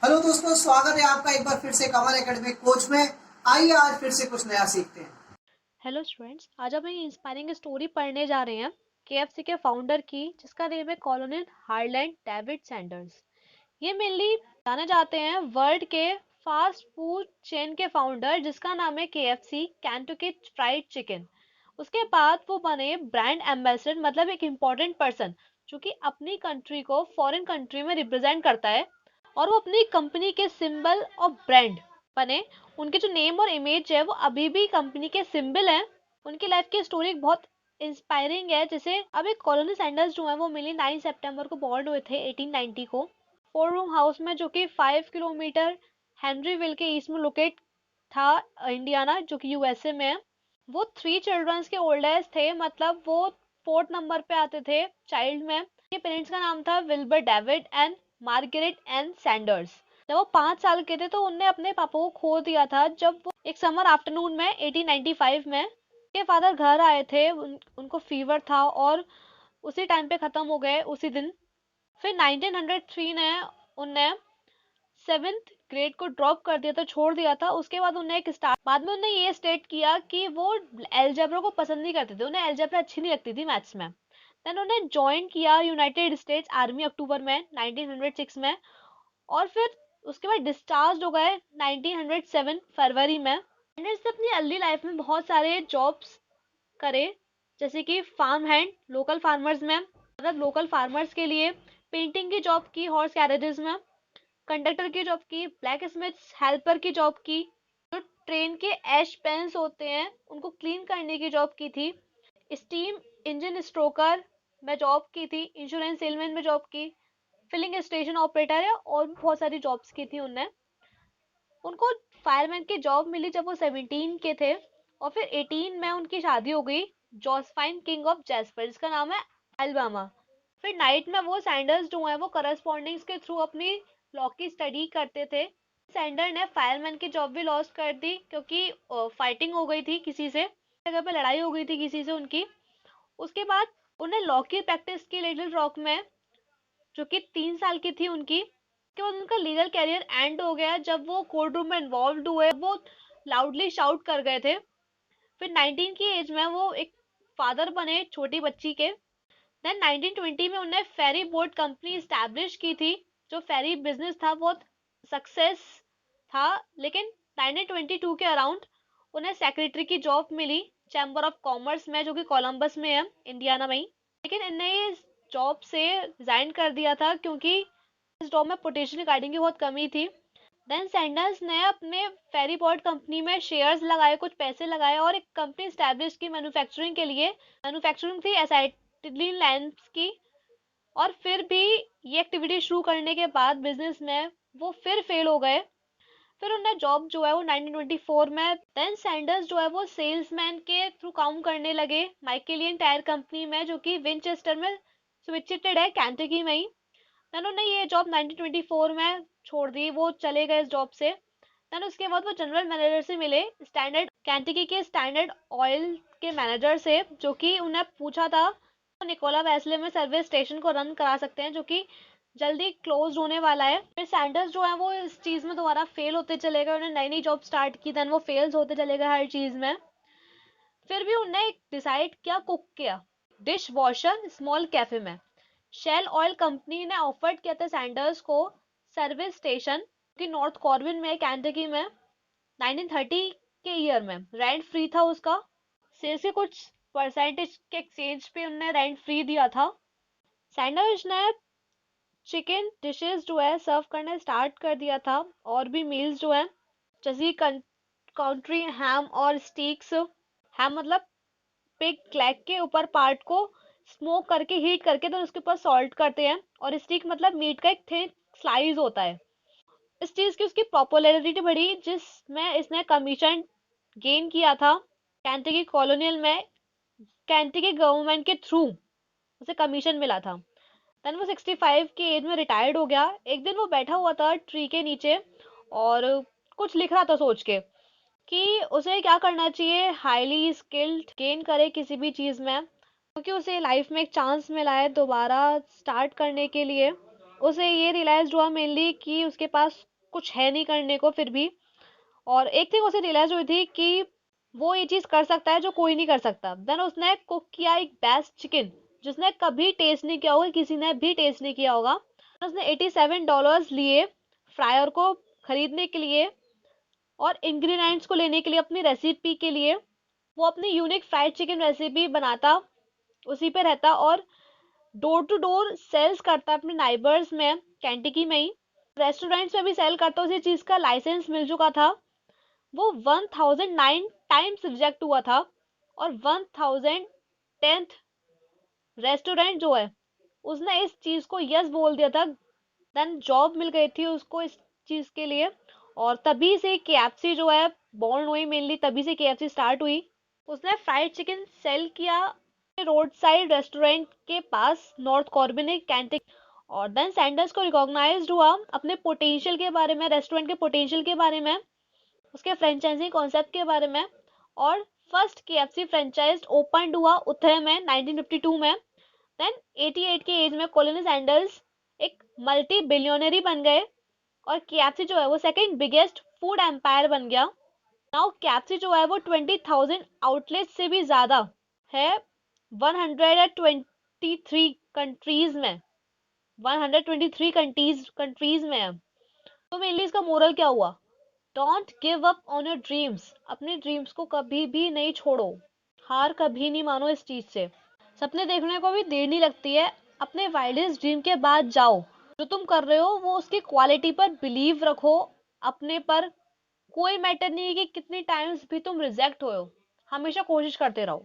Hello दोस्तों, स्वागत है आपका एक बार फिर से कमल एकेडमी कोच में। आइए आज फिर से कुछ नया सीखते हैं। हेलो स्टूडेंट्स, आज हम एक इंस्पायरिंग स्टोरी पढ़ने जा रहे हैं केएफसी के फाउंडर की, जिसका नेम है कॉलोनिल हार्लैंड डेविड सैंडर्स। ये मेनली जाने जाते हैं वर्ल्ड के फास्ट फूड चेन के फाउंडर, जिसका नाम है केएफसी, कैंटकी फ्राइड चिकन। उसके बाद वो बने ब्रांड एम्बेसडर, मतलब एक इम्पोर्टेंट पर्सन जो कि अपनी कंट्री को फॉरेन कंट्री में रिप्रेजेंट करता है, और वो अपनी कंपनी के सिंबल और ब्रांड बने। उनके जो नेम और इमेज है वो अभी भी कंपनी के सिंबल हैं। उनकी लाइफ की स्टोरी बहुत इंस्पायरिंग है। जैसे अब एक कॉलोनी सैंडर्स जो है वो मिली 9 सितंबर को बॉर्न हुए थे 1890 को, 4 रूम हाउस में, जो कि 5 किलोमीटर हेनरीविल के ईस्ट में लोकेट था, इंडियाना, जो कि यूएसए में है। वो 3 चिल्ड्रंस के ओल्डेस्ट थे, मतलब वो 4th नंबर पे आते थे चाइल्ड में। ये पेरेंट्स का नाम था Wilbur David and Margaret Ann Sanders. जब वो 5 साल के थे तो उनने अपने पापा को खो दिया था, जब वो एक समर आफ्टरनून में 1895 में के फादर घर आए थे। उनको फीवर था और उसी टाइम पे खत्म हो गए उसी दिन। फिर 1903 ने उनने 7th ग्रेड को ड्रॉप कर दिया था, छोड़ दिया था। उसके बाद उन्हें एक स्टार्ट बाद में उन्हें ये स्टेट किया कि वो एलजेब्रा को पसंद नहीं करते थे, उन्हें एलजेब्रा अच्छी नहीं लगती थी मैथ्स में। देन उन्हें ज्वाइन किया यूनाइटेड स्टेट्स आर्मी अक्टूबर में 1906 में, और फिर उसके बाद डिस्चार्ज हो गए 1907 फरवरी में। एंड इसने अपनी अर्ली लाइफ में बहुत सारे जॉब्स करे, जैसे कि फार्म हैंड लोकल फार्मर्स में, मतलब लोकल फार्मर्स के लिए पेंटिंग की जॉब की, हॉर्स कैरेजेस में कंडक्टर की जॉब की, ब्लैक स्मिथ हेल्पर की जॉब की, जो ट्रेन के एश पेन्स होते हैं उनको क्लीन करने की जॉब की थी, स्टीम इंजन स्ट्रोकर में जॉब की थी, इंश्योरेंस सेलमैन में जॉब की, फिलिंग स्टेशन ऑपरेटर है, और भी बहुत सारी जॉब्स की थी उनने। उनको फायरमैन की जॉब मिली जब वो 17 के थे, और फिर 18 में उनकी शादी हो गई जोसेफाइन किंग ऑफ जैस्पर, जिसका नाम है अल्बामा। फिर नाइट में वो सैंडर्स जो है वो करस्पॉन्डिंग्स के थ्रू अपनी लॉ की स्टडी करते थे। सैंडर ने फायरमैन की जॉब भी लॉस्ट कर दी, क्योंकि फाइटिंग हो गई थी किसी से, जगह पे लड़ाई हो गई थी किसी से उनकी। उसके बाद उन्हें लॉ की प्रैक्टिस की लिटिल रॉक में, जो कि 3 साल की थी उनकी। उसके बाद उनका लीगल कैरियर एंड हो गया जब वो कोर्ट रूम में इन्वॉल्व हुए, वो लाउडली शाउट कर गए थे। फिर 19 की एज में वो एक फादर बने छोटी बच्ची के। देन 1920 में उन्हें फेरी बोट कंपनी स्टैब्लिश की थी। जो फेरी बिजनेस था बहुत सक्सेस था, लेकिन 1922 के अराउंड उन्हें सेक्रेटरी की जॉब मिली चैम्बर ऑफ कॉमर्स में, जो कि कोलंबस में है, इंडियाना में ही। लेकिन इन्हें इस जॉब से रिजाइन कर दिया था, क्योंकि इस जॉब में पोटेंशियल गार्डिंग की बहुत कमी थी। देन सैंडर्स ने अपने फेरी बोट कंपनी में शेयर्स लगाए, कुछ पैसे लगाए, और एक कंपनी स्टैब्लिश की मैन्युफैक्चरिंग के लिए। मैन्युफैक्चरिंग थी एसाइटिलीन लैंप्स की। और फिर भी ये एक्टिविटी शुरू करने के बाद बिजनेस में वो फिर फेल हो गए। फिर उन्हें जॉब जो है वो 1924 में, देन सैंडर्स जो है वो सेल्समैन के थ्रू काम करने लगे माइकेलियन टायर कंपनी में, जो कि विंचेस्टर में सिचुएटेड है, कैंटकी में ही। देन उन्हें ये जॉब 1924 में छोड़ दी, वो चले गए इस जॉब से। देन उसके बाद वो जनरल मैनेजर से मिले स्टैंडर्ड कैंटकी के स्टैंडर्ड ऑयल के मैनेजर से, जो कि उन्हें पूछा था निकोला वेस्ले में सर्विस स्टेशन को रन करा सकते हैं, जो कि जल्दी क्लोज होने वाला है। फिर सैंडर्स जो है वो इस चीज में दोबारा फेल होते चले गए, उन्हें नई नई जॉब स्टार्ट की, देन वो फेल्स होते चले गए हर चीज में। फिर भी उन्हें डिसाइड किया, कुक किया डिश वॉशर स्मॉल कैफे में। शेल ऑयल कंपनी ने ऑफर्ड किया था सैंडर्स को सर्विस स्टेशन, कि नॉर्थ कॉर्बिन में, कैंटकी में, 1930 के ईयर में रेंट फ्री था उसका। सेल्स के कुछ परसेंटेज के एक्सचेंज पे उन्होंने रेंट फ्री दिया था। सैंडर्स ने चिकन डिशेस जो है सर्व करना स्टार्ट कर दिया था, और भी मील्स जो है, जैसे कंट्री हैम और स्टीक्स। हैम मतलब पिग लेग के ऊपर पार्ट को स्मोक करके हीट करके तो उसके ऊपर सॉल्ट करते हैं, और स्टीक मतलब मीट का एक थिन स्लाइस होता है। इस चीज की उसकी पॉपुलैरिटी बढ़ी, जिसमें इसने कमीशन गेन किया था कैंटकी कॉलोनियल में। कैंटकी गवर्नमेंट के थ्रू उसे कमीशन मिला था। देन वो 65 की एज में रिटायर्ड हो गया। एक दिन वो बैठा हुआ था ट्री के नीचे, और कुछ लिख रहा था सोच के कि उसे क्या करना चाहिए, हाईली स्किल्ड गेन करे किसी भी चीज में, क्योंकि उसे लाइफ में एक चांस मिला है दोबारा स्टार्ट करने के लिए। उसे ये रियलाइज हुआ मेनली कि उसके पास कुछ है नहीं करने को फिर भी। और एक थिंग उसे रियलाइज हुई थी कि वो ये चीज कर सकता है जो कोई नहीं कर सकता। देन उसने कुक किया एक बेस्ट चिकन जिसने कभी टेस्ट नहीं किया होगा, किसी ने भी टेस्ट नहीं किया होगा। उसने $87 लिए फ्रायर को खरीदने के लिए और इंग्रेडिएंट्स को लेने के लिए, अपनी रेसिपी के लिए। वो अपनी यूनिक फ्राइड चिकन रेसिपी बनाता, उसी पे रहता और डोर टू डोर सेल्स करता अपने नाइबर्स में, कैंटिकी में ही। रेस्टोरेंट्स में भी सेल करता, उसी चीज का लाइसेंस मिल चुका था। वो 1009 टाइम्स रिजेक्ट हुआ था और 1010th रेस्टोरेंट जो है उसने इस चीज को यस बोल दिया था। देन जॉब मिल गई थी उसको इस चीज के लिए। और तभी से केएफसी जो है बॉर्न हुई, मेनली तभी से केएफसी स्टार्ट हुई। उसने फ्राइड चिकन सेल किया रोड साइड रेस्टोरेंट के पास, नॉर्थ कॉर्बिनिक कैंटिक। और देन सैंडर्स को रिकॉग्नाइज्ड हुआ अपने पोटेंशियल के बारे में, रेस्टोरेंट के पोटेंशियल के बारे में, उसके फ्रेंचाइजी कॉन्सेप्ट के बारे में। और फर्स्ट केएफसी फ्रेंचाइज ओपन हुआ उथरे में 1952 में। देन 88 के एज में कॉलोनी सैंडर्स एक मल्टी बिलियनरी बन गए और केएफसी जो है वो सेकंड बिगेस्ट फूड एम्पायर बन गया। नाउ केएफसी जो है वो 20,000 आउटलेट से भी ज्यादा है 123 कंट्रीज में, 123 कंट्रीज में है। तो मेनली इसका मोरल क्या हुआ? Don't give up on your dreams. अपने ड्रीम्स को कभी भी नहीं छोड़ो, हार कभी नहीं मानो इस चीज से। सपने देखने को भी देर नहीं लगती है, अपने वाइल्डेस्ट ड्रीम के बाद जाओ। जो तुम कर रहे हो वो उसकी क्वालिटी पर बिलीव रखो, अपने पर। कोई मैटर नहीं है कि कितनी टाइम्स भी तुम रिजेक्ट हो, हमेशा कोशिश करते रहो।